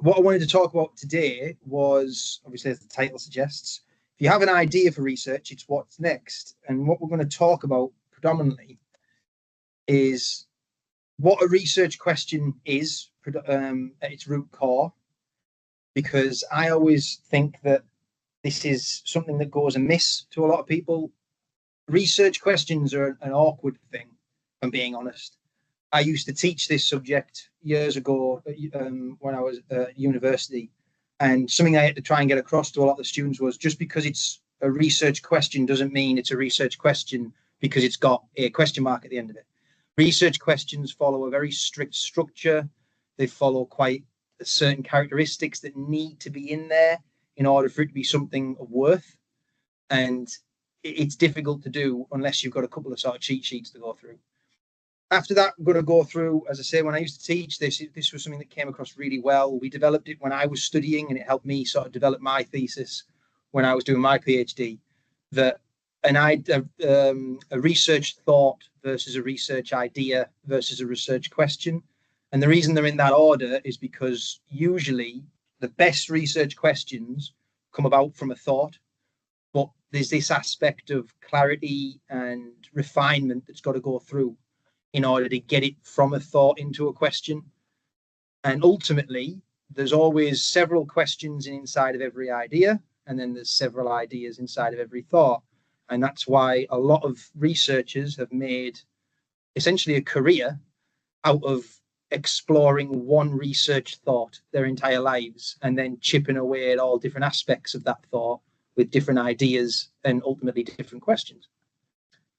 what I wanted to talk about today was, obviously, as the title suggests, if you have an idea for research, it's what's next. And what we're going to talk about predominantly is what a research question is at its root core, because I always think that this is something that goes ast to a lot of people. Research questions are an awkward thing, if I'm being honest. I used to teach this subject years ago when I was at university, and something I had to try and get across to a lot of the students was just because it's a research question doesn't mean it's a research question because it's got a question mark at the end of it. Research questions follow a very strict structure. They follow quite certain characteristics that need to be in there in order for it to be something of worth. And it's difficult to do unless you've got a couple of sort of cheat sheets to go through. After that, I'm going to go through, as I say, when I used to teach this was something that came across really well. We developed it when I was studying, and it helped me sort of develop my thesis when I was doing my PhD, that a research thought versus a research idea versus a research question. And the reason they're in that order is because usually the best research questions come about from a thought, but there's this aspect of clarity and refinement that's got to go through in order to get it from a thought into a question. And ultimately, there's always several questions inside of every idea, and then there's several ideas inside of every thought. And that's why a lot of researchers have made essentially a career out of exploring one research thought their entire lives, and then chipping away at all different aspects of that thought with different ideas and ultimately different questions.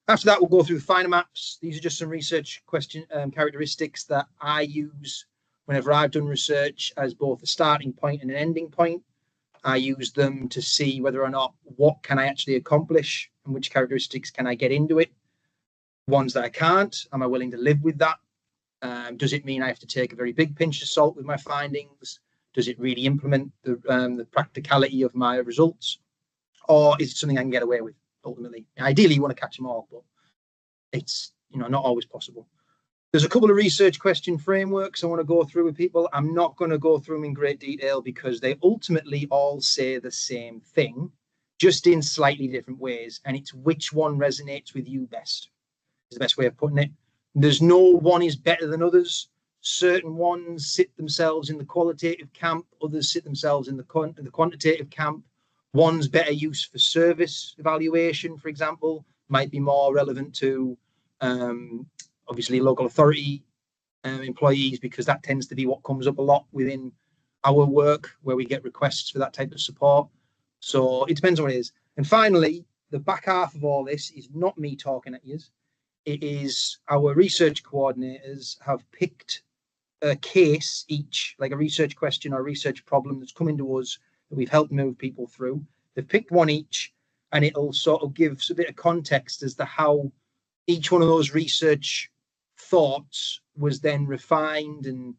After that, we'll go through the finer maps. These are just some research question characteristics that I use whenever I've done research as both a starting point and an ending point. I use them to see whether or not what can I actually accomplish and which characteristics can I get into it. Ones that I can't, am I willing to live with that? Does it mean I have to take a very big pinch of salt with my findings? Does it really implement the practicality of my results? Or is it something I can get away with? Ultimately, ideally you want to catch them all, but it's not always possible. There's a couple of research question frameworks I want to go through with people. I'm not going to go through them in great detail because they ultimately all say the same thing, just in slightly different ways, and it's which one resonates with you best is the best way of putting it. There's no one is better than others. Certain ones sit themselves in the qualitative camp, others sit themselves in the quantitative camp. One's better use for service evaluation, for example, might be more relevant to obviously local authority employees, because that tends to be what comes up a lot within our work where we get requests for that type of support. So it depends on what it is. And finally, the back half of all this is not me talking at you. It is our research coordinators have picked a case each, like a research question or a research problem that's come into us that we've helped move people through. They've picked one each, and it'll sort of give a bit of context as to how each one of those research thoughts was then refined and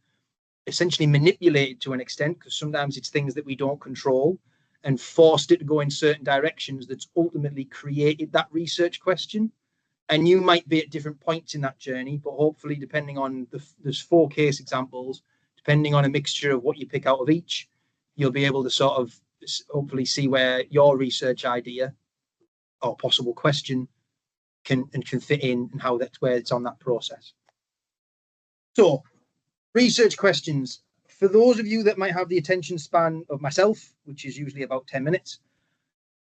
essentially manipulated to an extent, because sometimes it's things that we don't control, and forced it to go in certain directions that's ultimately created that research question. And you might be at different points in that journey, but hopefully, depending on there's 4 case examples, depending on a mixture of what you pick out of each, you'll be able to sort of hopefully see where your research idea or possible question can fit in, and how that's where it's on that process. So, research questions. For those of you that might have the attention span of myself, which is usually about 10 minutes,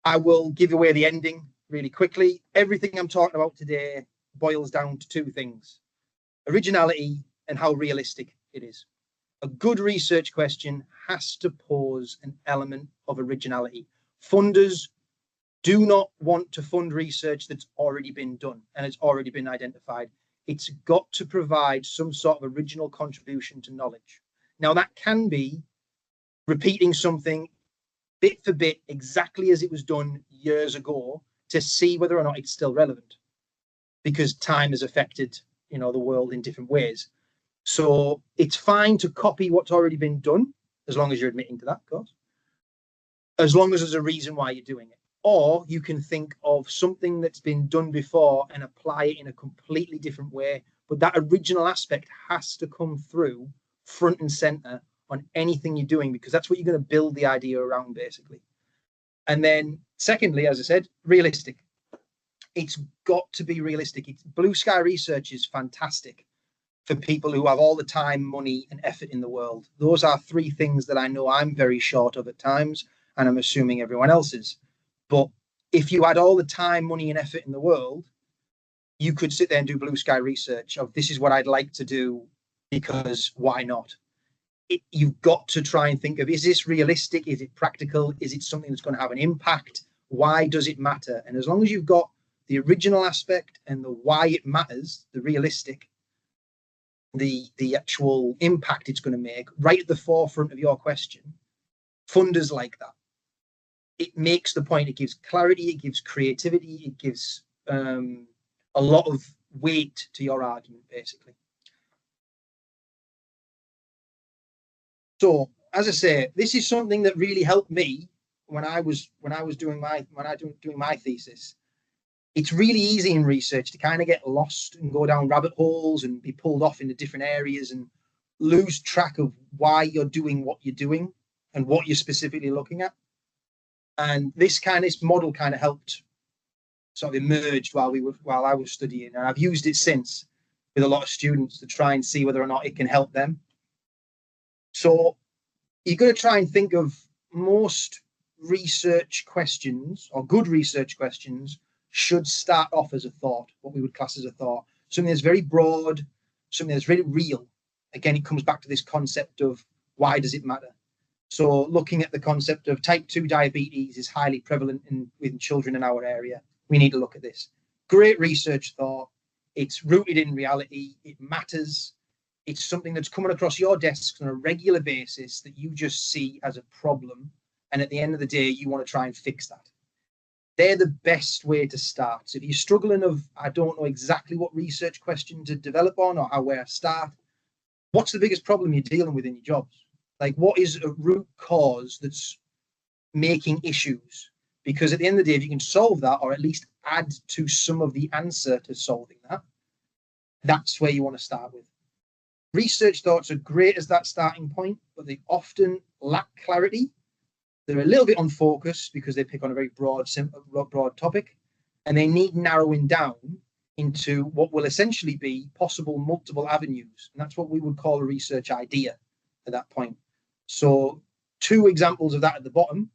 I will give away the ending really quickly. Everything I'm talking about today boils down to 2 things: originality and how realistic it is. A good research question has to pose an element of originality. Funders do not want to fund research that's already been done and it's already been identified. It's got to provide some sort of original contribution to knowledge. Now, that can be repeating something bit for bit exactly as it was done years ago to see whether or not it's still relevant, because time has affected the world in different ways. So it's fine to copy what's already been done, as long as you're admitting to that, of course, as long as there's a reason why you're doing it. Or you can think of something that's been done before and apply it in a completely different way, but that original aspect has to come through front and center on anything you're doing, because that's what you're going to build the idea around, basically. And then secondly, as I said, realistic. It's got to be realistic. Blue sky research is fantastic for people who have all the time, money, and effort in the world. Those are three things that I know I'm very short of at times, and I'm assuming everyone else is. But if you had all the time, money, and effort in the world, you could sit there and do blue sky research of this is what I'd like to do, because why not? You've got to try and think of, is this realistic? Is it practical? Is it something that's going to have an impact? Why does it matter? And as long as you've got the original aspect and the why it matters, the realistic, the actual impact it's going to make right at the forefront of your question, funders like that. It makes the point, it gives clarity, it gives creativity, it gives a lot of weight to your argument, basically. So, as I say, this is something that really helped me when I was doing my thesis. It's really easy in research to kind of get lost and go down rabbit holes and be pulled off into different areas and lose track of why you're doing what you're doing and what you're specifically looking at. And this model kind of helped sort of emerge while I was studying, and I've used it since with a lot of students to try and see whether or not it can help them. So you're going to try and think of most research questions, or good research questions, should start off as a thought, what we would class as a thought. Something that's very broad, something that's very real. Again, it comes back to this concept of why does it matter? So looking at the concept of type 2 diabetes is highly prevalent in children in our area. We need to look at this. Great research thought. It's rooted in reality. It matters. It's something that's coming across your desks on a regular basis that you just see as a problem. And at the end of the day, you want to try and fix that. They're the best way to start. So if you're struggling I don't know exactly what research question to develop on or where to start, what's the biggest problem you're dealing with in your jobs? Like, what is a root cause that's making issues? Because at the end of the day, if you can solve that, or at least add to some of the answer to solving that, that's where you want to start with. Research thoughts are great as that starting point, but they often lack clarity. They're a little bit unfocused because they pick on a very broad topic, and they need narrowing down into what will essentially be possible multiple avenues. And that's what we would call a research idea at that point. So 2 examples of that at the bottom,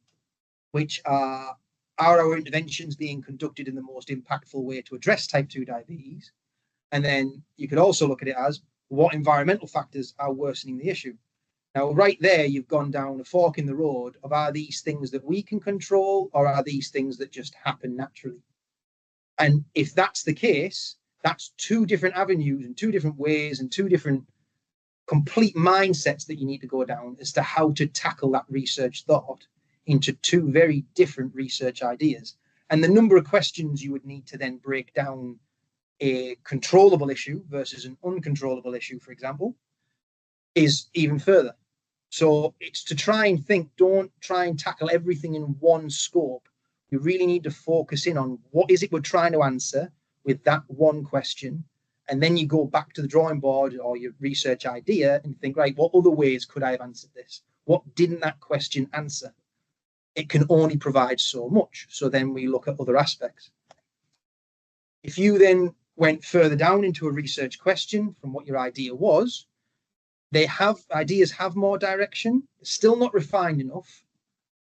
which are our interventions being conducted in the most impactful way to address type 2 diabetes? And then you could also look at it as what environmental factors are worsening the issue. Now, right there, you've gone down a fork in the road of, are these things that we can control, or are these things that just happen naturally? And if that's the case, that's 2 different avenues and 2 different ways and 2 different complete mindsets that you need to go down as to how to tackle that research thought into 2 very different research ideas. And the number of questions you would need to then break down a controllable issue versus an uncontrollable issue, for example, is even further. So it's to try and think, don't try and tackle everything in one scope. You really need to focus in on what is it we're trying to answer with that one question. And then you go back to the drawing board or your research idea and think, right, what other ways could I have answered this? What didn't that question answer? It can only provide so much. So then we look at other aspects. If you then went further down into a research question from what your idea was, ideas have more direction. They're still not refined enough.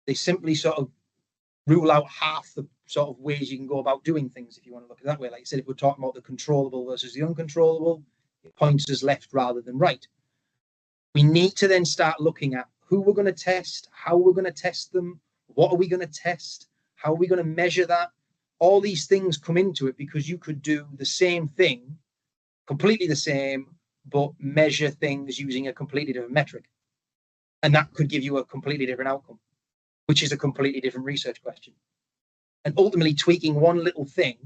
They simply sort of rule out half the sort of ways you can go about doing things, if you want to look at it that way. Like I said, if we're talking about the controllable versus the uncontrollable, it points us left rather than right. We need to then start looking at who we're going to test, how we're going to test them, what are we going to test, how are we going to measure that. All these things come into it because you could do the same thing, completely the same, but measure things using a completely different metric. And that could give you a completely different outcome, which is a completely different research question. And ultimately, tweaking one little thing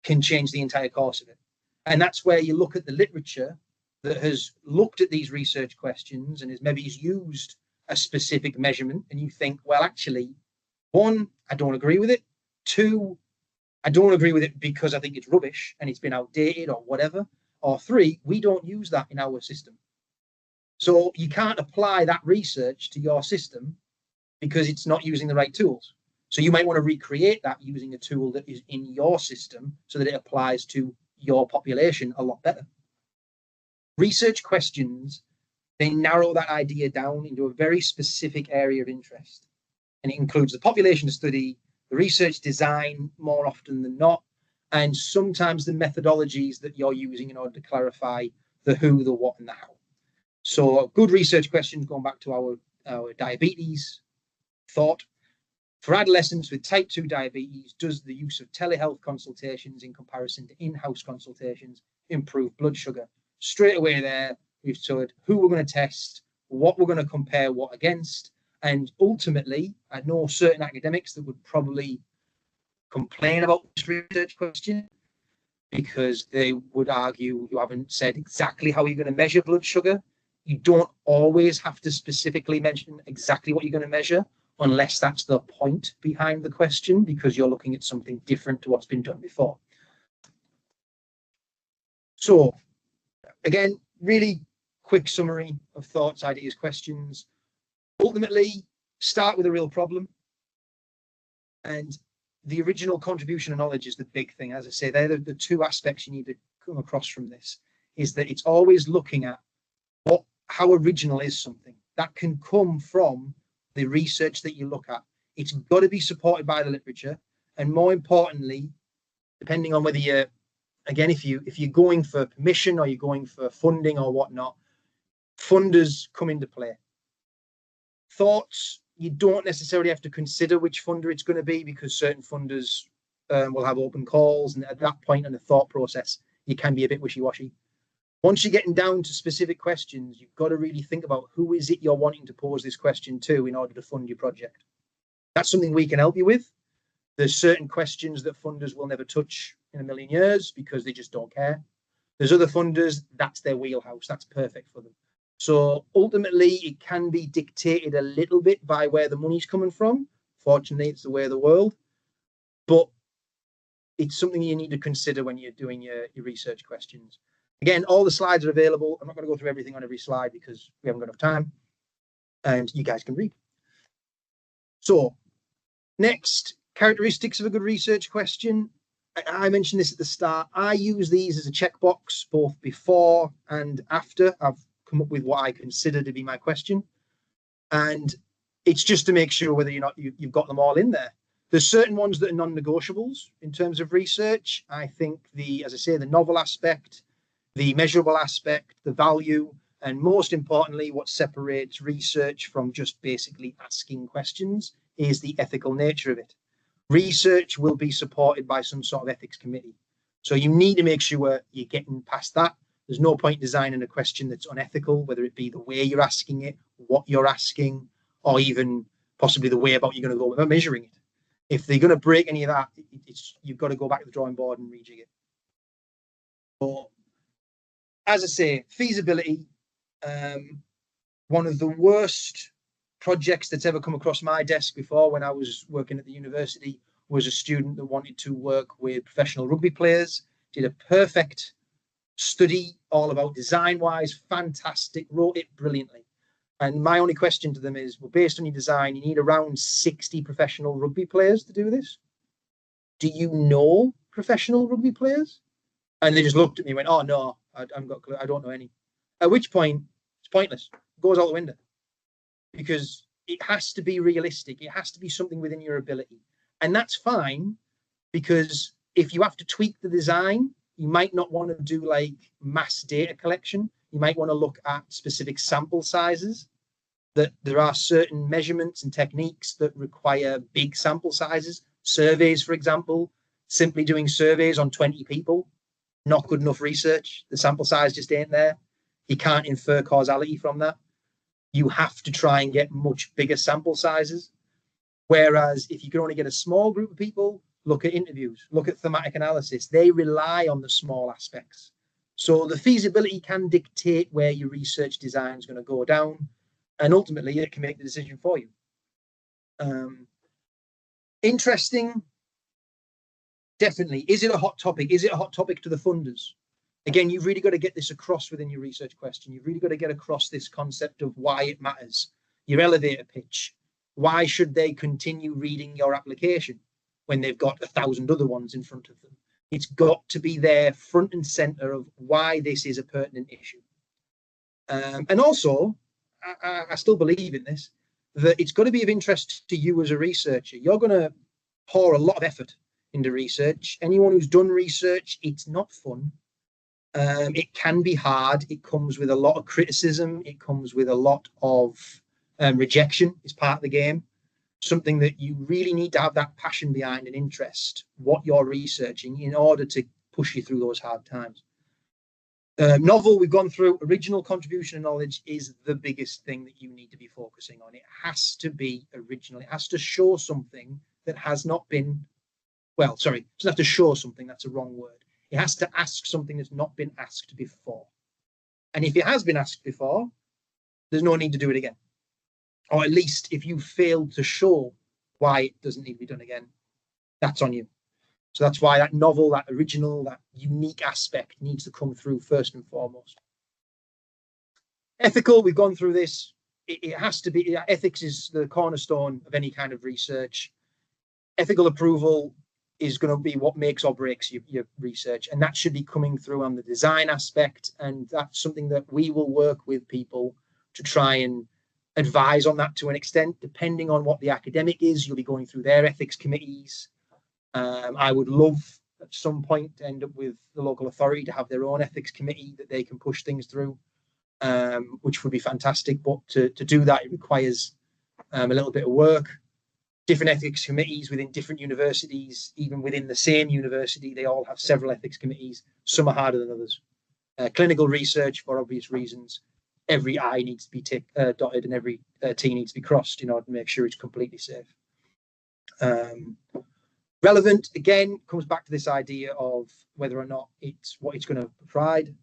can change the entire course of it. And that's where you look at the literature that has looked at these research questions and has used a specific measurement, and you think, well, actually, 1, I don't agree with it. 2, I don't agree with it because I think it's rubbish and it's been outdated or whatever. Or 3, we don't use that in our system. So you can't apply that research to your system because it's not using the right tools. So you might want to recreate that using a tool that is in your system so that it applies to your population a lot better. Research questions, they narrow that idea down into a very specific area of interest. And it includes the population to study, the research design more often than not, and sometimes the methodologies that you're using in order to clarify the who, the what, and the how. So good research questions, going back to our diabetes thought. For adolescents with type 2 diabetes, does the use of telehealth consultations in comparison to in-house consultations improve blood sugar? Straight away there, we've said who we're going to test, what we're going to compare what against, and ultimately, I know certain academics that would probably complain about this research question because they would argue you haven't said exactly how you're going to measure blood sugar. You don't always have to specifically mention exactly what you're going to measure unless that's the point behind the question, because you're looking at something different to what's been done before. So again, really quick summary of thoughts, ideas, questions. Ultimately, start with a real problem. And the original contribution of knowledge is the big thing. As I say, they're the two aspects you need to come across from this, is that it's always looking at how original is something. That can come from the research that you look at. It's got to be supported by the literature. And more importantly, depending on whether you're, again, if you're going for permission or you're going for funding or whatnot, funders come into play. Thoughts, you don't necessarily have to consider which funder it's going to be because certain funders will have open calls. And at that point in the thought process, you can be a bit wishy-washy. Once you're getting down to specific questions, you've got to really think about who is it you're wanting to pose this question to in order to fund your project. That's something we can help you with. There's certain questions that funders will never touch in a million years because they just don't care. There's other funders, that's their wheelhouse. That's perfect for them. So ultimately, it can be dictated a little bit by where the money's coming from. Fortunately, it's the way of the world. But it's something you need to consider when you're doing your research questions. Again, all the slides are available. I'm not going to go through everything on every slide because we haven't got enough time. And you guys can read. So next, characteristics of a good research question. I mentioned this at the start. I use these as a checkbox both before and after I've come up with what I consider to be my question. And it's just to make sure whether you've got them all in there. There's certain ones that are non-negotiables in terms of research. I think as I say, the novel aspect, the measurable aspect, the value, and most importantly, what separates research from just basically asking questions is the ethical nature of it. Research will be supported by some sort of ethics committee. So you need to make sure you're getting past that. There's no point designing a question that's unethical, whether it be the way you're asking it, what you're asking, or even possibly the way about you're going to go about measuring it. If they're going to break any of that, you've got to go back to the drawing board and rejig it. So, as I say, feasibility, one of the worst projects that's ever come across my desk before when I was working at the university was a student that wanted to work with professional rugby players, did a perfect study all about design-wise, fantastic, wrote it brilliantly. And my only question to them is, well, based on your design, you need around 60 professional rugby players to do this. Do you know professional rugby players? And they just looked at me and went, oh, no, I don't know any. At which point, it's pointless. It goes out the window. Because it has to be realistic. It has to be something within your ability. And that's fine, because if you have to tweak the design, you might not want to do like mass data collection. You might want to look at specific sample sizes, that there are certain measurements and techniques that require big sample sizes. Surveys, for example, simply doing surveys on 20 people, not good enough research. The sample size just ain't there. You can't infer causality from that. You have to try and get much bigger sample sizes. Whereas if you can only get a small group of people, look at interviews, look at thematic analysis. They rely on the small aspects. So the feasibility can dictate where your research design is going to go down, and ultimately it can make the decision for you. Interesting, definitely. Is it a hot topic? Is it a hot topic to the funders? Again, you've really got to get this across within your research question. You've really got to get across this concept of why it matters. Your elevator pitch. Why should they continue reading your application when they've got 1,000 other ones in front of them? It's got to be there front and center of why this is a pertinent issue. And also, I still believe in this, that it's got to be of interest to you as a researcher. You're going to pour a lot of effort into research. Anyone who's done research, it's not fun. It can be hard. It comes with a lot of criticism. It comes with a lot of rejection. It's part of the game. Something that you really need to have that passion behind and interest, what you're researching, in order to push you through those hard times. Novel, we've gone through. Original contribution and knowledge is the biggest thing that you need to be focusing on. It has to be original. It has to show something that has not been, well, sorry, it doesn't have to show something. That's a wrong word. It has to ask something that's not been asked before. And if it has been asked before, there's no need to do it again. Or at least if you failed to show why it doesn't need to be done again, that's on you. So that's why that novel, that original, that unique aspect needs to come through first and foremost. Ethical, we've gone through this. It has to be, ethics is the cornerstone of any kind of research. Ethical approval is going to be what makes or breaks your research. And that should be coming through on the design aspect. And that's something that we will work with people to try and advise on that to an extent. Depending on what the academic is, you'll be going through their ethics committees. I would love at some point to end up with the local authority to have their own ethics committee that they can push things through, which would be fantastic. But to do that, it requires a little bit of work. Different ethics committees within different universities, even within the same university, they all have several ethics committees. Some are harder than others. Clinical research, for obvious reasons, every I needs to be dotted and every T needs to be crossed in order to make sure it's completely safe. Relevant, again, comes back to this idea of whether or not it's what it's going to provide.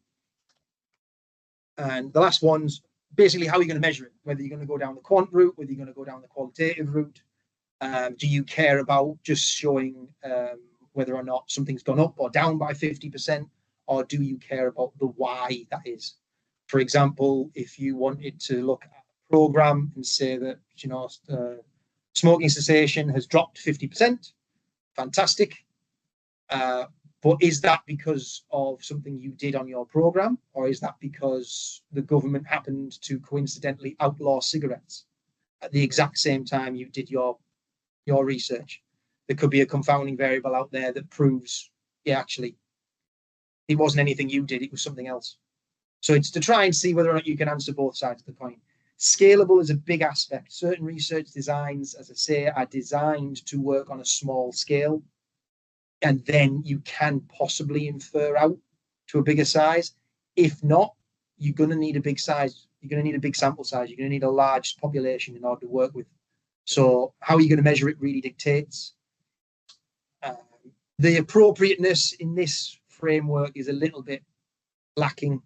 And the last one's basically how you're going to measure it, whether you're going to go down the quant route, whether you're going to go down the qualitative route. Do you care about just showing whether or not something's gone up or down by 50%, or do you care about the why that is? For example, if you wanted to look at a program and say that, you know, smoking cessation has dropped 50%, fantastic. But is that because of something you did on your program, or is that because the government happened to coincidentally outlaw cigarettes at the exact same time you did your research? There could be a confounding variable out there that proves, yeah, actually, it wasn't anything you did, it was something else. So it's to try and see whether or not you can answer both sides of the coin. Scalable is a big aspect. Certain research designs, as I say, are designed to work on a small scale, and then you can possibly infer out to a bigger size. If not, you're going to need a big size. You're going to need a big sample size. You're going to need a large population in order to work with. So how are you going to measure it really dictates. The appropriateness in this framework is a little bit lacking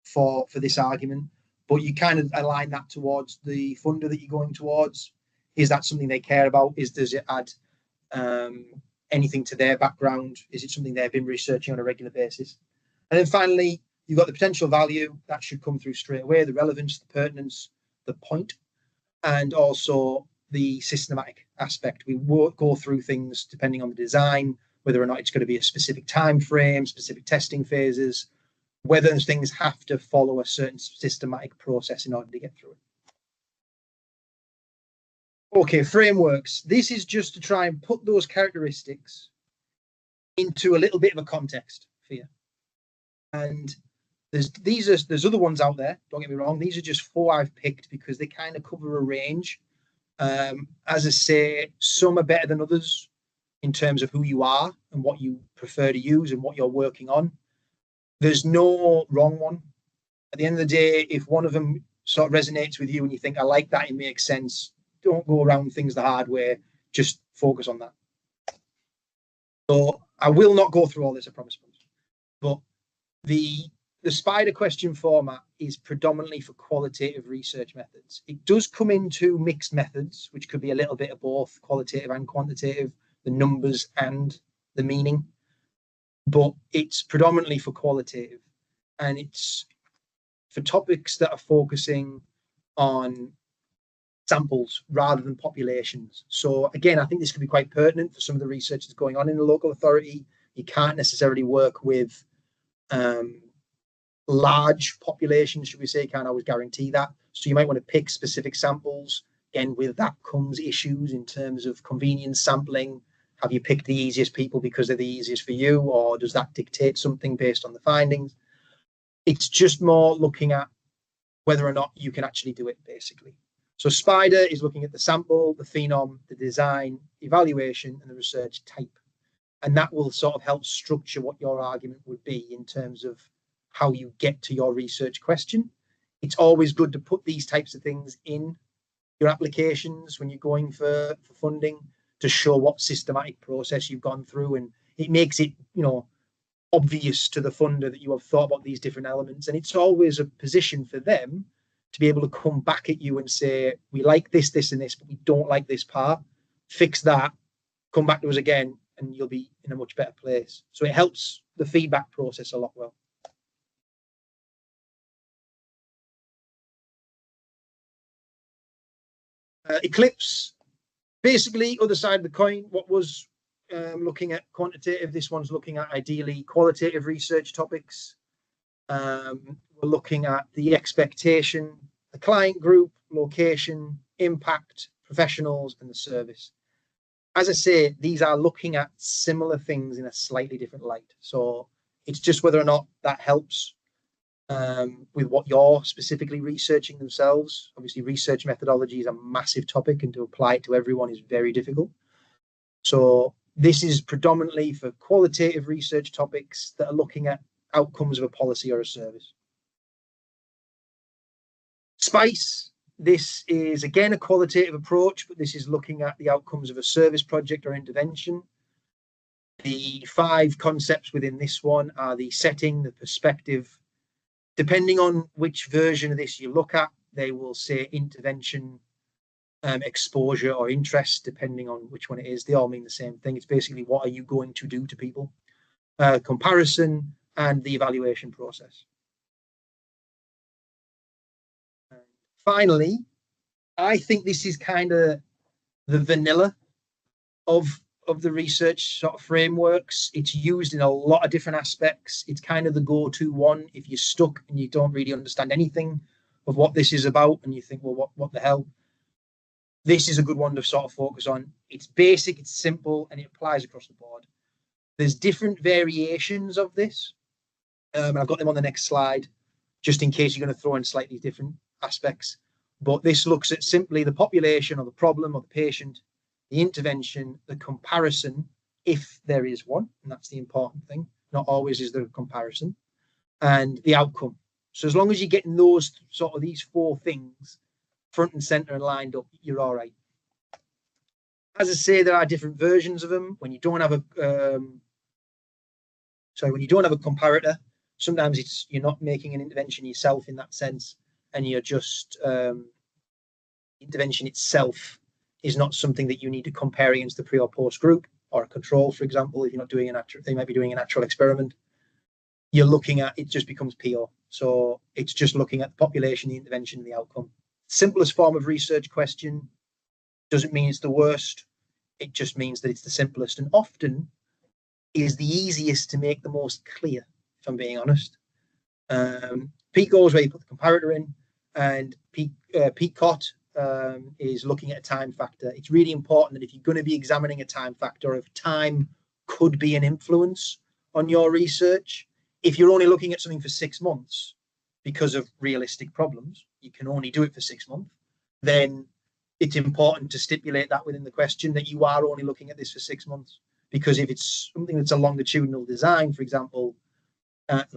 for this argument, but you kind of align that towards the funder that you're going towards. Is that something they care about? Does it add anything to their background? Is it something they've been researching on a regular basis? And then finally, you've got the potential value that should come through straight away, the relevance, the pertinence, the point, and also the systematic aspect. We won't go through things depending on the design, whether or not it's going to be a specific time frame, specific testing phases, whether things have to follow a certain systematic process in order to get through it. Okay, frameworks. This is just to try and put those characteristics into a little bit of a context for you. And there's other ones out there, don't get me wrong. These are just 4 I've picked because they kind of cover a range. As I say, some are better than others in terms of who you are and what you prefer to use and what you're working on. There's no wrong one. At the end of the day, if one of them sort of resonates with you and you think, I like that, it makes sense, don't go around things the hard way, just focus on that. So I will not go through all this, I promise. But the spider question format is predominantly for qualitative research methods. It does come into mixed methods, which could be a little bit of both qualitative and quantitative, the numbers and the meaning. but it's predominantly for qualitative, and it's for topics that are focusing on samples rather than populations. So again, I think this could be quite pertinent for some of the research that's going on in the local authority. You can't necessarily work with large populations, should we say, can't always guarantee that. So you might want to pick specific samples. Again, with that comes issues in terms of convenience sampling. Have you picked the easiest people because they're the easiest for you, or does that dictate something based on the findings? It's just more looking at whether or not you can actually do it, basically. So SPIDER is looking at the sample, the phenom, the design, evaluation, and the research type. And that will sort of help structure what your argument would be in terms of how you get to your research question. It's always good to put these types of things in your applications when you're going for funding to show what systematic process you've gone through. And it makes it, obvious to the funder that you have thought about these different elements. And it's always a position for them to be able to come back at you and say, we like this, this, and this, but we don't like this part. Fix that, come back to us again, and you'll be in a much better place. So it helps the feedback process a lot well. Eclipse, basically, other side of the coin, what was looking at quantitative, this one's looking at ideally qualitative research topics. We're looking at the expectation, the client group, location, impact, professionals, and the service. As I say, these are looking at similar things in a slightly different light. So it's just whether or not that helps with what you're specifically researching themselves. Obviously, research methodology is a massive topic, and to apply it to everyone is very difficult. So this is predominantly for qualitative research topics that are looking at outcomes of a policy or a service. SPICE, this is again a qualitative approach, but this is looking at the outcomes of a service project or intervention. The 5 concepts within this one are the setting, the perspective. Depending on which version of this you look at, they will say intervention, exposure, or interest, depending on which one it is. They all mean the same thing. It's basically, what are you going to do to people? Comparison, and the evaluation process. And finally, I think this is kind of the vanilla of the research sort of frameworks. It's used in a lot of different aspects. It's kind of the go-to one if you're stuck and you don't really understand anything of what this is about, and you think, well, what the hell? This is a good one to sort of focus on. It's basic, it's simple, and it applies across the board. There's different variations of this. And I've got them on the next slide, just in case you're going to throw in slightly different aspects. But this looks at simply the population or the problem or the patient, the intervention, the comparison, if there is one, and that's the important thing. Not always is there a comparison, and the outcome. So as long as you're getting those sort of these 4 things front and center and lined up, you're all right. As I say, there are different versions of them. When you don't have when you don't have a comparator, sometimes you're not making an intervention yourself in that sense, and you're just intervention itself is not something that you need to compare against the pre or post group or a control, for example. If you're not doing they might be doing a natural experiment. You're looking at, it just becomes PO. So it's just looking at the population, the intervention, and the outcome. Simplest form of research question doesn't mean it's the worst. It just means that it's the simplest, and often is the easiest to make the most clear, if I'm being honest. PICO is where you put the comparator in, and PCOT is looking at a time factor. It's really important that if you're going to be examining a time factor, if time could be an influence on your research, if you're only looking at something for 6 months because of realistic problems, you can only do it for 6 months, then it's important to stipulate that within the question that you are only looking at this for 6 months. Because if it's something that's a longitudinal design, for example, that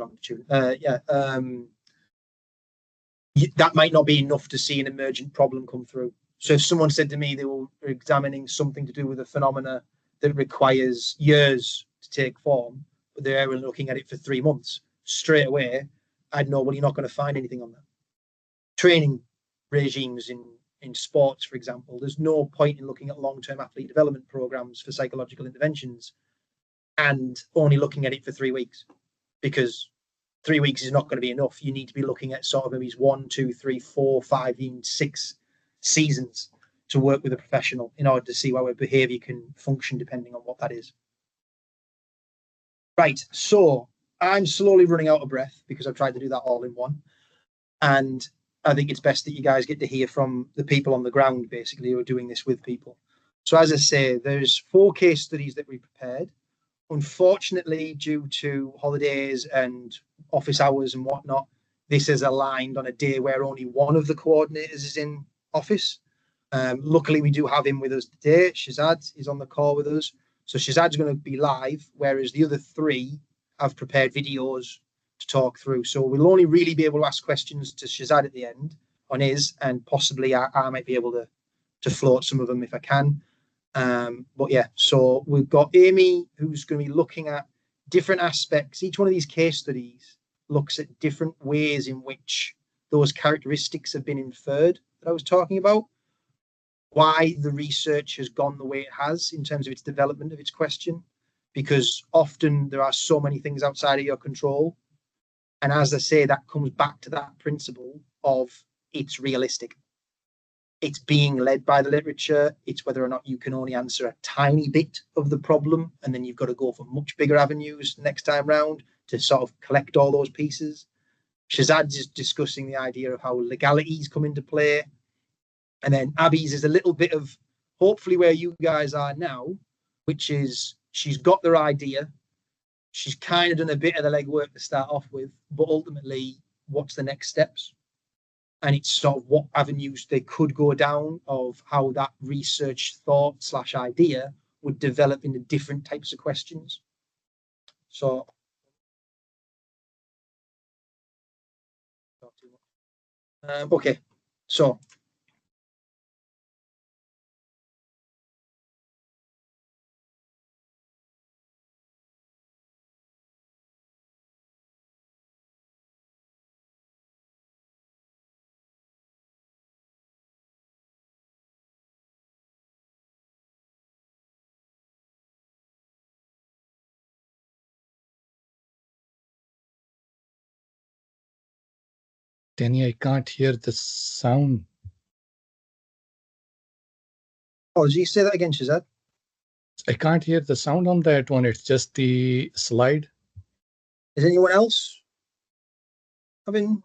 might not be enough to see an emergent problem come through. So if someone said to me they were examining something to do with a phenomena that requires years to take form, but they were looking at it for 3 months, straight away, I'd know, well, you're not going to find anything on that. Training regimes in sports, for example, there's no point in looking at long-term athlete development programs for psychological interventions, and only looking at it for 3 weeks, because 3 weeks is not going to be enough. You need to be looking at sort of maybe 1, 2, 3, 4, 5, even 6 seasons to work with a professional in order to see how a behavior can function depending on what that is. Right, so I'm slowly running out of breath because I've tried to do that all in one. And I think it's best that you guys get to hear from the people on the ground, basically, who are doing this with people. So as I say, there's 4 case studies that we prepared. Unfortunately, due to holidays and office hours and whatnot, this is aligned on a day where only one of the coordinators is in office. Luckily, we do have him with us today. Shazad is on the call with us. So Shazad's going to be live, whereas the other 3 have prepared videos to talk through. So we'll only really be able to ask questions to Shazad at the end on his, and possibly I might be able to float some of them if I can. But yeah, so we've got Amy, who's going to be looking at different aspects. Each one of these case studies looks at different ways in which those characteristics have been inferred that I was talking about, why the research has gone the way it has in terms of its development of its question, because often there are so many things outside of your control. And as I say, that comes back to that principle of it's realistic. It's being led by the literature. It's whether or not you can only answer a tiny bit of the problem, and then you've got to go for much bigger avenues next time round to sort of collect all those pieces. Shazad's is discussing the idea of how legalities come into play. And then Abby's is a little bit of hopefully where you guys are now, which is she's got their idea. She's kind of done a bit of the legwork to start off with, but ultimately, what's the next steps? And it's sort of what avenues they could go down of how that research thought / idea would develop into different types of questions. So, okay, so Danny, I can't hear the sound. oh, did you say that again, Shazad? I can't hear the sound on that one. It's just the slide. Is anyone else having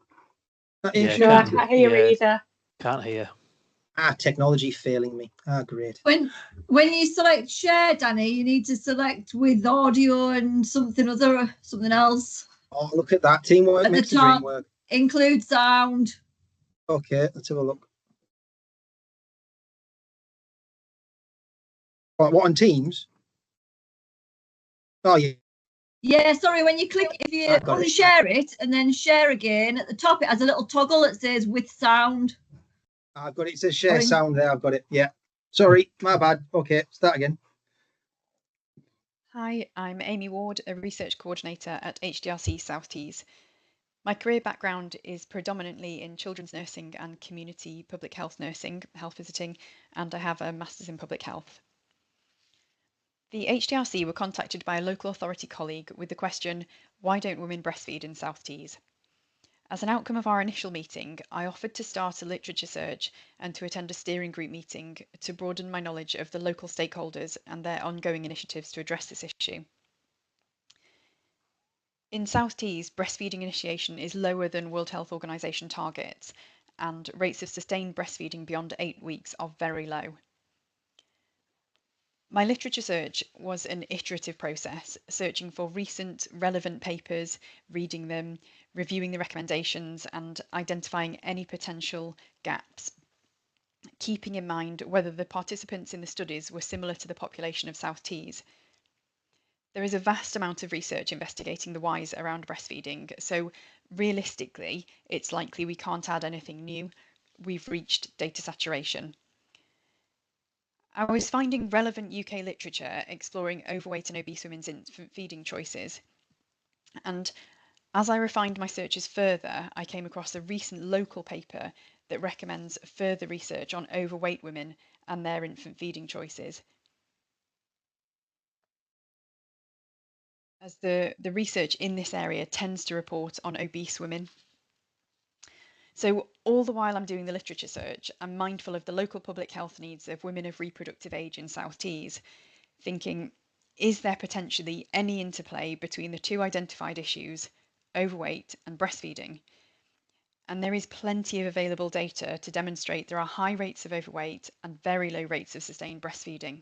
that issue? No, I can't hear either. Can't hear. Technology failing me. Great. When you select share, Danny, you need to select with audio and something else. Oh, look at that. Teamwork makes the dream work. Include sound. Okay, let's have a look. Right, what, on Teams? Oh, yeah. Yeah, sorry, when you click, if you unshare it and then share again, at the top it has a little toggle that says with sound. I've got it. It says share sound there. I've got it. Yeah. Sorry, my bad. Okay, start again. Hi, I'm Amy Ward, a research coordinator at HDRC South Tees. My career background is predominantly in children's nursing and community public health nursing, health visiting, and I have a master's in public health. The HDRC were contacted by a local authority colleague with the question, why don't women breastfeed in South Tees? As an outcome of our initial meeting, I offered to start a literature search and to attend a steering group meeting to broaden my knowledge of the local stakeholders and their ongoing initiatives to address this issue. In South Tees, breastfeeding initiation is lower than World Health Organization targets, and rates of sustained breastfeeding beyond 8 weeks are very low. My literature search was an iterative process, searching for recent relevant papers, reading them, reviewing the recommendations, and identifying any potential gaps, keeping in mind whether the participants in the studies were similar to the population of South Tees. There is a vast amount of research investigating the whys around breastfeeding, so realistically, it's likely we can't add anything new. We've reached data saturation. I was finding relevant UK literature exploring overweight and obese women's infant feeding choices. And as I refined my searches further, I came across a recent local paper that recommends further research on overweight women and their infant feeding choices. as the research in this area tends to report on obese women. So all the while I'm doing the literature search, I'm mindful of the local public health needs of women of reproductive age in South Tees, thinking, is there potentially any interplay between the two identified issues, overweight and breastfeeding? And there is plenty of available data to demonstrate there are high rates of overweight and very low rates of sustained breastfeeding.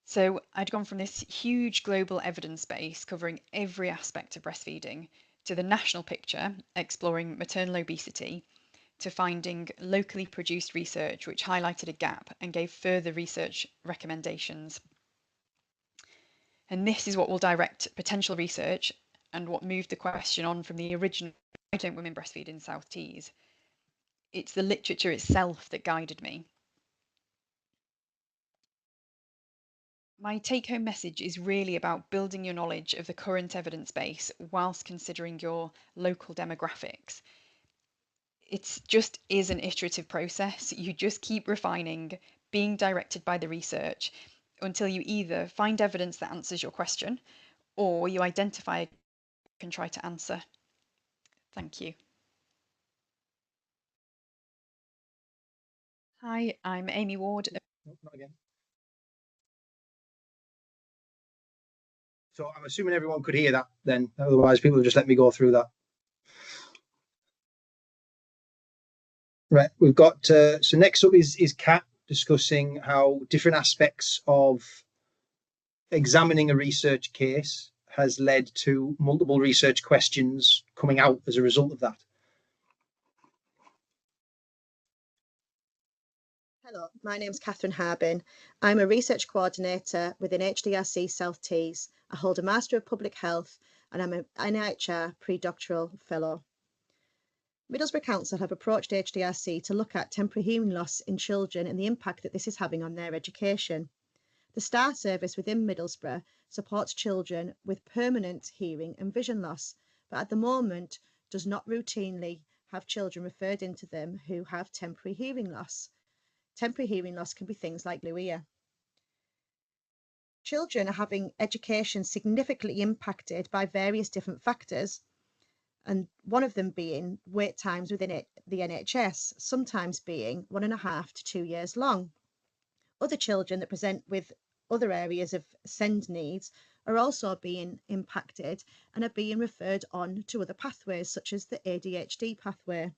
So I'd gone from this huge global evidence base covering every aspect of breastfeeding to the national picture exploring maternal obesity, to finding locally produced research which highlighted a gap and gave further research recommendations. And this is what will direct potential research and what moved the question on from the original why don't women breastfeed in South Tees? It's the literature itself that guided me. My take-home message is really about building your knowledge of the current evidence base whilst considering your local demographics. It just is an iterative process. You just keep refining, being directed by the research until you either find evidence that answers your question or you identify and try to answer. Thank you. Hi, I'm Amy Ward. No, not again. So I'm assuming everyone could hear that then, otherwise people will just let me go through that. Right, we've got, so next up is Kat discussing how different aspects of examining a research case has led to multiple research questions coming out as a result of that. Hello, my name's Catherine Harbin. I'm a research coordinator within HDRC South Tees. I hold a Master of Public Health and I'm an NIHR pre-doctoral fellow. Middlesbrough Council have approached HDRC to look at temporary hearing loss in children and the impact that this is having on their education. The STAR service within Middlesbrough supports children with permanent hearing and vision loss, but at the moment does not routinely have children referred into them who have temporary hearing loss. Temporary hearing loss can be things like blue ear. Children are having education significantly impacted by various different factors, and one of them being wait times within the NHS, sometimes being 1.5 to 2 years long. Other children that present with other areas of SEND needs are also being impacted and are being referred on to other pathways, such as the ADHD pathway.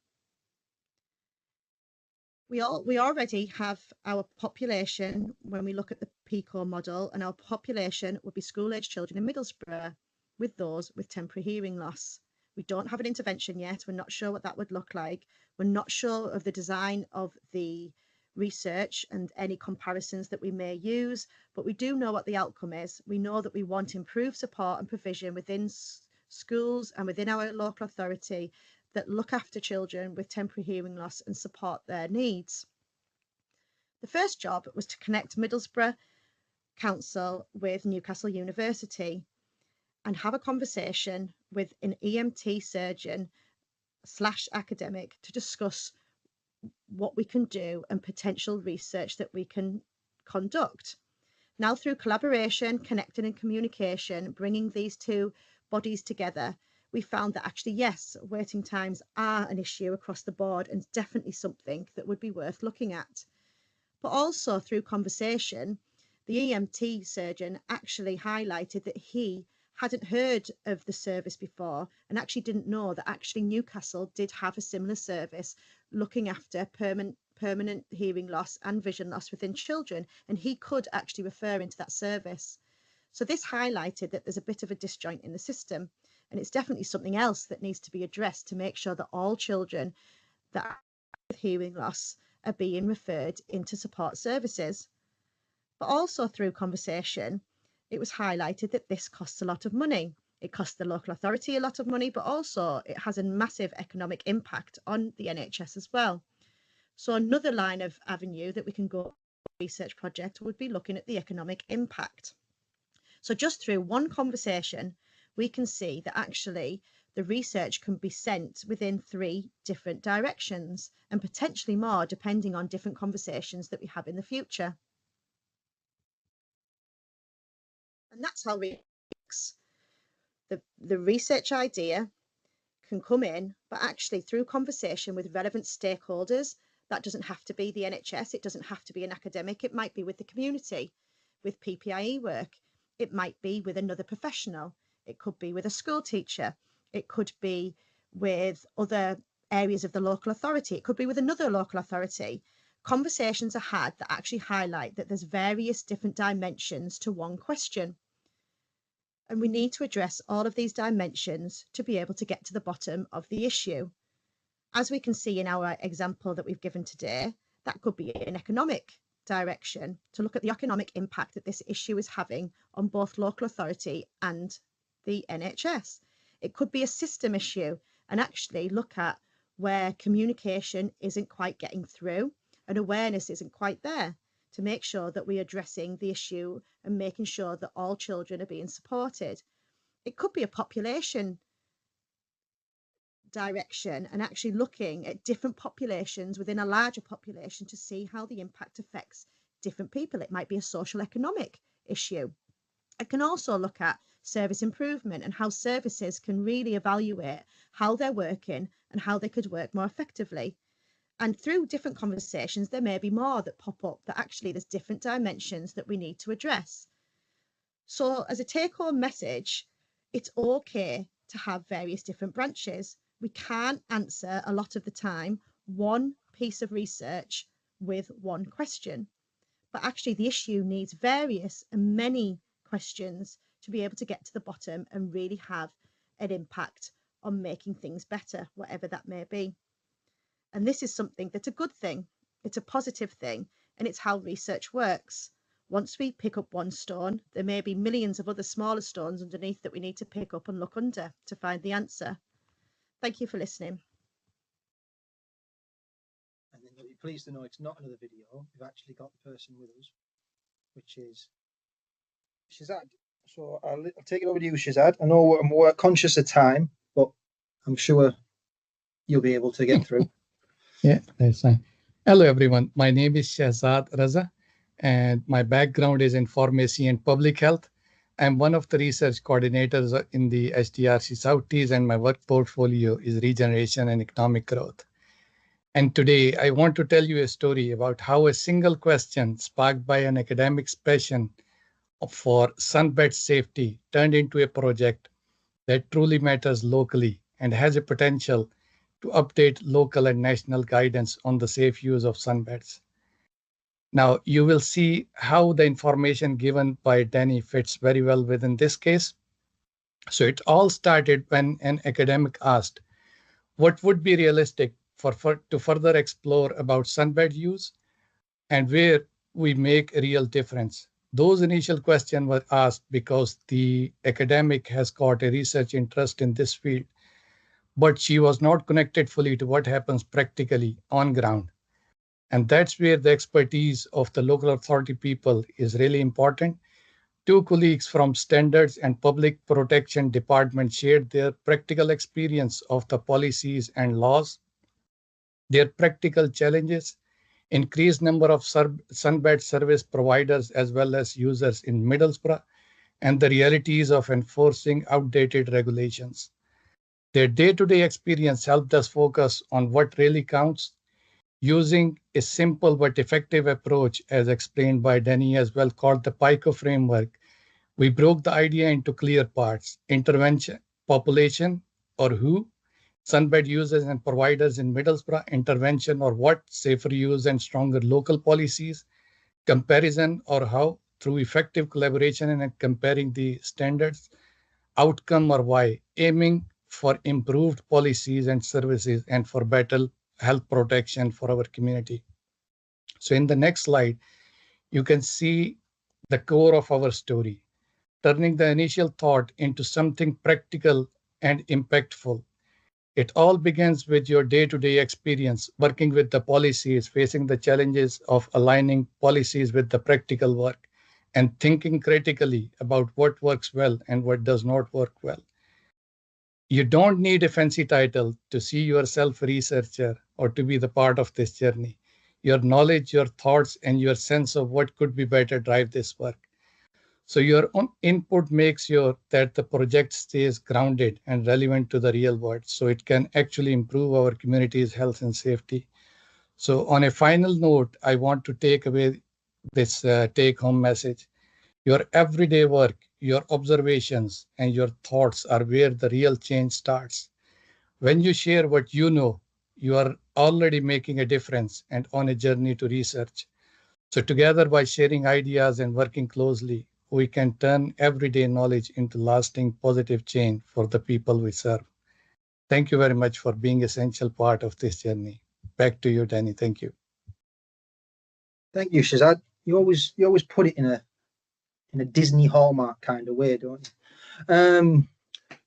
We already have our population, when we look at the PICO model, and our population would be school-age children in Middlesbrough with those with temporary hearing loss. We don't have an intervention yet. We're not sure what that would look like. We're not sure of the design of the research and any comparisons that we may use, but we do know what the outcome is. We know that we want improved support and provision within schools and within our local authority that look after children with temporary hearing loss and support their needs. The first job was to connect Middlesbrough Council with Newcastle University and have a conversation with an EMT surgeon / academic to discuss what we can do and potential research that we can conduct. Now, through collaboration, connecting and communication, bringing these two bodies together, we found that actually, yes, waiting times are an issue across the board and definitely something that would be worth looking at. But also through conversation, the EMT surgeon actually highlighted that he hadn't heard of the service before and actually didn't know that actually Newcastle did have a similar service looking after permanent hearing loss and vision loss within children, and he could actually refer into that service. So this highlighted that there's a bit of a disjoint in the system, and it's definitely something else that needs to be addressed to make sure that all children that are with hearing loss are being referred into support services. But also through conversation, it was highlighted that this costs a lot of money. It costs the local authority a lot of money, but also it has a massive economic impact on the NHS as well. So another line of avenue that we can go research project would be looking at the economic impact. So just through one conversation, we can see that actually the research can be sent within 3 different directions and potentially more depending on different conversations that we have in the future. And that's how it works. The research idea can come in, but actually through conversation with relevant stakeholders. That doesn't have to be the NHS, it doesn't have to be an academic, it might be with the community, with PPIE work, it might be with another professional, it could be with a school teacher, it could be with other areas of the local authority, it could be with another local authority. Conversations are had that actually highlight that there's various different dimensions to one question. And we need to address all of these dimensions to be able to get to the bottom of the issue. As we can see in our example that we've given today, that could be an economic direction, to look at the economic impact that this issue is having on both local authority and the NHS. It could be a system issue and actually look at where communication isn't quite getting through and awareness isn't quite there, to make sure that we're addressing the issue and making sure that all children are being supported. It could be a population direction and actually looking at different populations within a larger population to see how the impact affects different people. It might be a social economic issue. It can also look at service improvement and how services can really evaluate how they're working and how they could work more effectively. And through different conversations, there may be more that pop up that actually there's different dimensions that we need to address. So as a take-home message, it's okay to have various different branches. We can't answer a lot of the time one piece of research with one question, but actually the issue needs various and many questions to be able to get to the bottom and really have an impact on making things better, whatever that may be. And this is something that's a good thing, it's a positive thing, and it's how research works. Once we pick up one stone, there may be millions of other smaller stones underneath that we need to pick up and look under to find the answer. Thank you for listening. And then you'll be pleased to know it's not another video. We've actually got the person with us, which is Shazad. So I'll take it over to you, Shazad. I know we're conscious of time, but I'm sure you'll be able to get through. Yeah, that's fine. Hello, everyone. My name is Shahzad Raza, and my background is in pharmacy and public health. I'm one of the research coordinators in the HDRC Southeast, and my work portfolio is regeneration and economic growth. And today, I want to tell you a story about how a single question sparked by an academic's passion for sunbed safety turned into a project that truly matters locally and has a potential to update local and national guidance on the safe use of sunbeds. Now, you will see how the information given by Danny fits very well within this case. So it all started when an academic asked, what would be realistic to further explore about sunbed use and where we make a real difference? Those initial questions were asked because the academic has got a research interest in this field, but she was not connected fully to what happens practically on ground. And that's where the expertise of the local authority people is really important. Two colleagues from Standards and Public Protection Department shared their practical experience of the policies and laws, their practical challenges, increased number of sunbed service providers as well as users in Middlesbrough, and the realities of enforcing outdated regulations. Their day-to-day experience helped us focus on what really counts, using a simple but effective approach, as explained by Danny as well, called the PICO framework. We broke the idea into clear parts: intervention, population, or who, sunbed users and providers in Middlesbrough, intervention or what, safer use and stronger local policies, comparison or how, through effective collaboration and comparing the standards, outcome or why, aiming for improved policies and services and for better health protection for our community. So in the next slide, you can see the core of our story, turning the initial thought into something practical and impactful. It all begins with your day-to-day experience, working with the policies, facing the challenges of aligning policies with the practical work, and thinking critically about what works well and what does not work well. You don't need a fancy title to see yourself a researcher or to be the part of this journey. Your knowledge, your thoughts, and your sense of what could be better drive this work. So your own input makes sure that the project stays grounded and relevant to the real world, so it can actually improve our community's health and safety. So on a final note, I want to take away this take-home message. Your everyday work, your observations, and your thoughts are where the real change starts. When you share what you know, you are already making a difference and on a journey to research. So together, by sharing ideas and working closely, we can turn everyday knowledge into lasting positive change for the people we serve. Thank you very much for being an essential part of this journey. Back to you, Danny. Thank you. Thank you, Shazad. You always put it in a Disney Hallmark kind of way, don't you?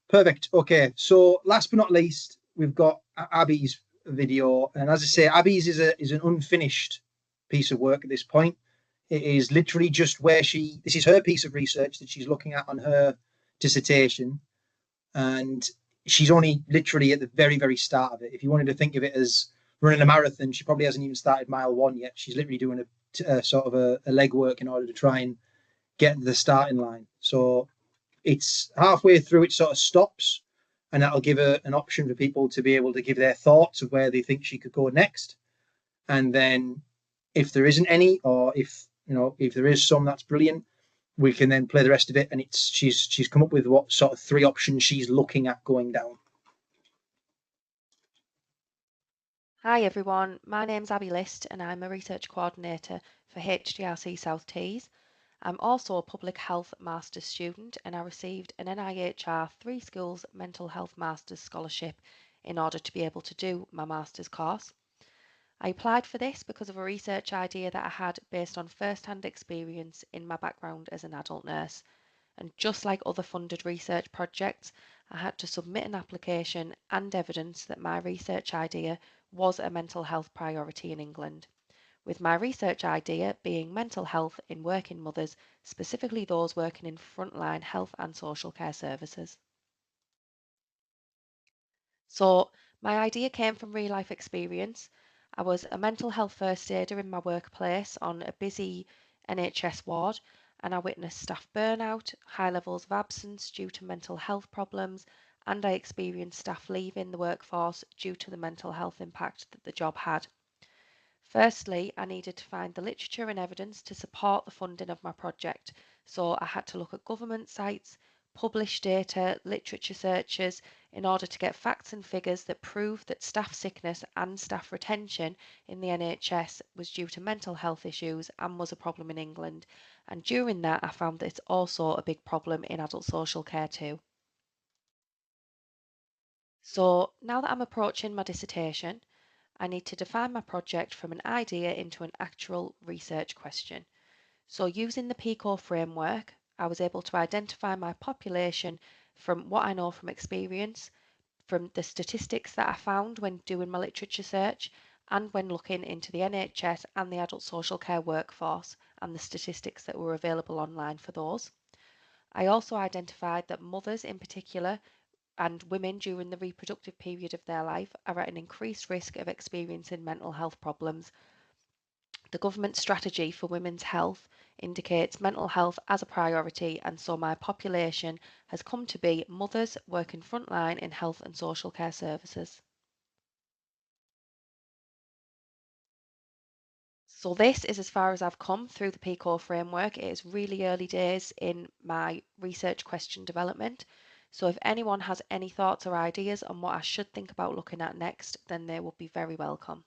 Perfect. Okay, so last but not least, we've got Abby's video, and as I say, Abby's is an unfinished piece of work at this point. It is literally just where this is her piece of research that she's looking at on her dissertation, and she's only literally at the very, very start of it. If you wanted to think of it as running a marathon, she probably hasn't even started mile 1 yet. She's literally doing a sort of a legwork in order to try and get to the starting line. So it's halfway through, it sort of stops, and that'll give her an option for people to be able to give their thoughts of where they think she could go next. And then if there isn't any, or if there is some, that's brilliant. We can then play the rest of it, and she's come up with what sort of 3 options she's looking at going down. Hi everyone, my name's Abby List and I'm a research coordinator for HDRC South Tees. I'm also a public health master's student and I received an NIHR 3 schools mental health master's scholarship in order to be able to do my master's course. I applied for this because of a research idea that I had based on first-hand experience in my background as an adult nurse. And just like other funded research projects, I had to submit an application and evidence that my research idea was a mental health priority in England, with my research idea being mental health in working mothers, specifically those working in frontline health and social care services. So my idea came from real life experience. I was a mental health first aider in my workplace on a busy NHS ward, and I witnessed staff burnout, high levels of absence due to mental health problems, and I experienced staff leaving the workforce due to the mental health impact that the job had. Firstly, I needed to find the literature and evidence to support the funding of my project, so I had to look at government sites, published data, literature searches, in order to get facts and figures that prove that staff sickness and staff retention in the NHS was due to mental health issues and was a problem in England. And during that, I found that it's also a big problem in adult social care too. So now that I'm approaching my dissertation, I need to define my project from an idea into an actual research question. So using the PICO framework, I was able to identify my population from what I know from experience, from the statistics that I found when doing my literature search, and when looking into the NHS and the adult social care workforce and the statistics that were available online for those. I also identified that mothers in particular and women during the reproductive period of their life are at an increased risk of experiencing mental health problems. The government strategy for women's health indicates mental health as a priority, and so my population has come to be mothers working frontline in health and social care services. So this is as far as I've come through the PICO framework. It is really early days in my research question development. So if anyone has any thoughts or ideas on what I should think about looking at next, then they would be very welcome.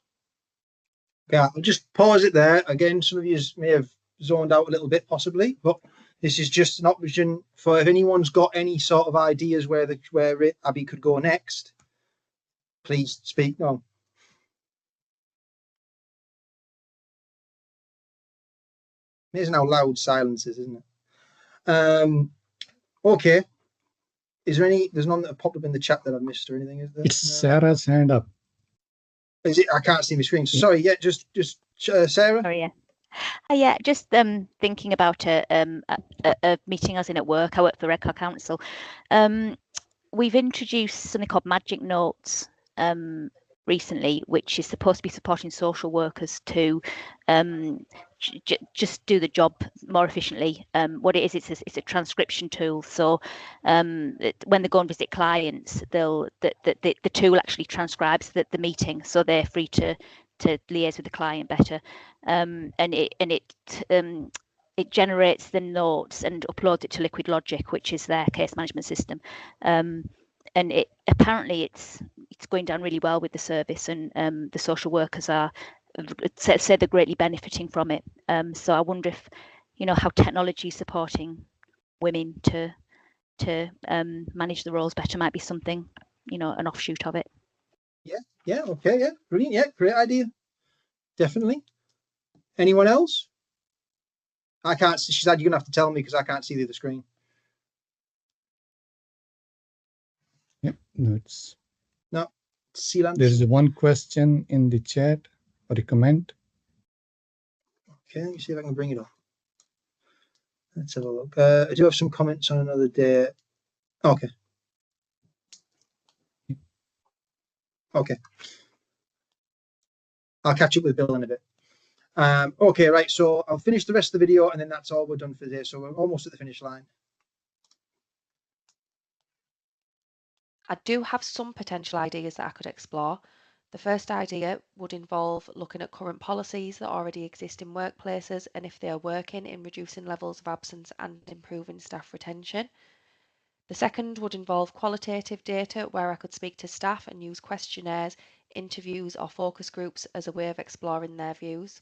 Yeah, I'll just pause it there. Again, some of you may have zoned out a little bit possibly, but this is just an option for if anyone's got any sort of ideas where Abby could go next, please speak now. Amazing how loud silence is, isn't it? Okay. Is there any? There's none that have popped up in the chat that I've missed or anything, is there? It's Sarah's hand up. Is it? I can't see my screen. Sorry. Yeah, just Sarah. Sorry, yeah. Yeah, just thinking about a meeting I was in at work. I work for the Redcar Council. We've introduced something called magic notes recently, which is supposed to be supporting social workers to just do the job more efficiently. What it is, it's a transcription tool. So when they go and visit clients, the tool actually transcribes the meeting, so they're free to liaise with the client better. And it generates the notes and uploads it to Liquid Logic, which is their case management system. And apparently it's going down really well with the service, and the social workers are say they're greatly benefiting from it. So I wonder if, how technology is supporting women to manage the roles better might be something, an offshoot of it. Yeah, okay, yeah, brilliant, yeah, great idea, definitely. Anyone else? I can't. She said you're gonna have to tell me because I can't see the other screen. Yep, notes. No, Sealand. There's one question in the chat or a comment. Okay, let me see if I can bring it up. Let's have a look. I do have some comments on another day. Okay. Okay. I'll catch up with Bill in a bit. Okay, right. So I'll finish the rest of the video, and then that's all we're done for today. So we're almost at the finish line. I do have some potential ideas that I could explore. The first idea would involve looking at current policies that already exist in workplaces and if they are working in reducing levels of absence and improving staff retention. The second would involve qualitative data where I could speak to staff and use questionnaires, interviews or focus groups as a way of exploring their views.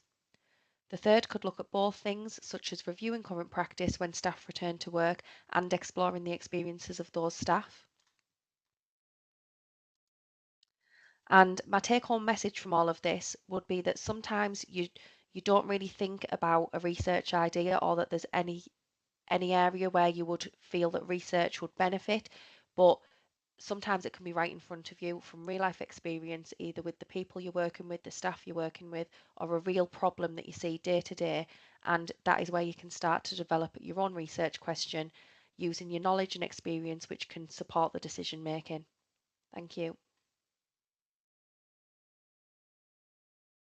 The third could look at both things, such as reviewing current practice when staff return to work and exploring the experiences of those staff. And my take-home message from all of this would be that sometimes you don't really think about a research idea or that there's any area where you would feel that research would benefit, but sometimes it can be right in front of you from real life experience, either with the people you're working with, the staff you're working with, or a real problem that you see day to day. And that is where you can start to develop your own research question using your knowledge and experience, which can support the decision making. Thank you.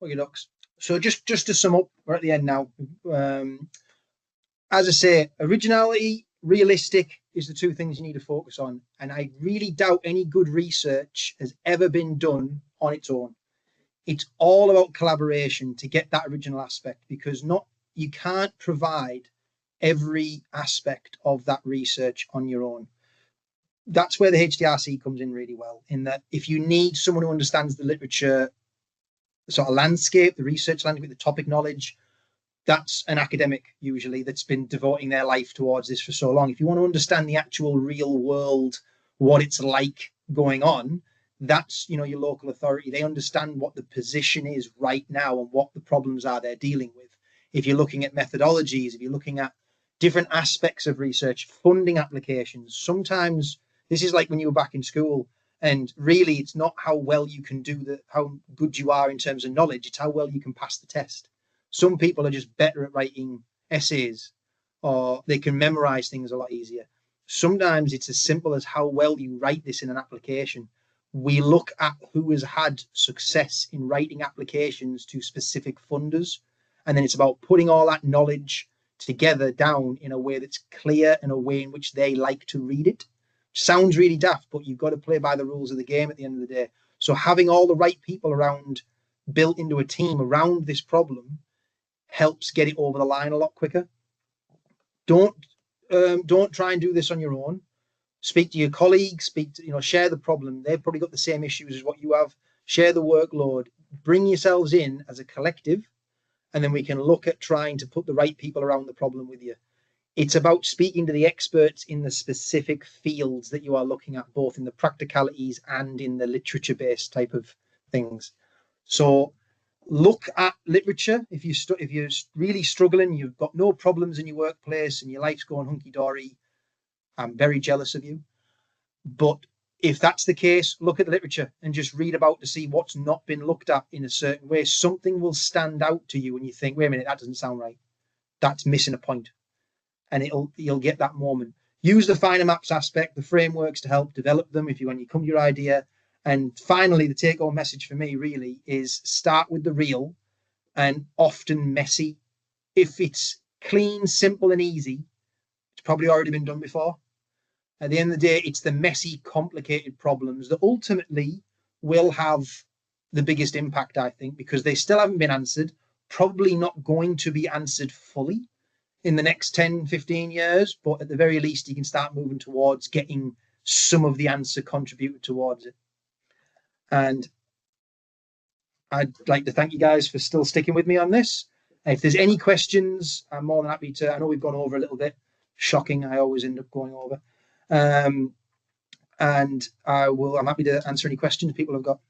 Okay, docs. So just to sum up, we're at the end now. As I say, originality, realistic is the two things you need to focus on. And I really doubt any good research has ever been done on its own. It's all about collaboration to get that original aspect, because you can't provide every aspect of that research on your own. That's where the HDRC comes in really well, in that if you need someone who understands the literature, the sort of landscape, the research landscape, the topic knowledge, that's an academic usually that's been devoting their life towards this for so long. If you want to understand the actual real world, what it's like going on, that's, your local authority. They understand what the position is right now and what the problems are they're dealing with. If you're looking at methodologies, if you're looking at different aspects of research, funding applications, sometimes this is like when you were back in school, and really it's not how well you can do how good you are in terms of knowledge, it's how well you can pass the test. Some people are just better at writing essays, or they can memorize things a lot easier. Sometimes it's as simple as how well you write this in an application. We look at who has had success in writing applications to specific funders, and then it's about putting all that knowledge together down in a way that's clear and a way in which they like to read it. Sounds really daft, but you've got to play by the rules of the game at the end of the day. So having all the right people around, built into a team around this problem, helps get it over the line a lot quicker. Don't try and do this on your own. Speak to your colleagues, share the problem. They've probably got the same issues as what you have. Share the workload, bring yourselves in as a collective, and then we can look at trying to put the right people around the problem with you. It's about speaking to the experts in the specific fields that you are looking at, both in the practicalities and in the literature-based type of things. So look at literature. If you're really struggling, you've got no problems in your workplace and your life's going hunky-dory, I'm very jealous of you. But if that's the case, look at the literature and just read about to see what's not been looked at in a certain way. Something will stand out to you and you think, wait a minute, that doesn't sound right. That's missing a point. And you'll get that moment. Use the finer maps aspect, the frameworks to help develop them when you come to your idea, And finally, the take-home message for me really is start with the real and often messy. If it's clean, simple, and easy, it's probably already been done before. At the end of the day, it's the messy, complicated problems that ultimately will have the biggest impact, I think, because they still haven't been answered, probably not going to be answered fully in the next 10, 15 years, but at the very least, you can start moving towards getting some of the answer contributed towards it. And I'd like to thank you guys for still sticking with me on this. If there's any questions, I'm more than happy to. I know we've gone over a little bit. Shocking, I always end up going over. And I'm happy to answer any questions people have got.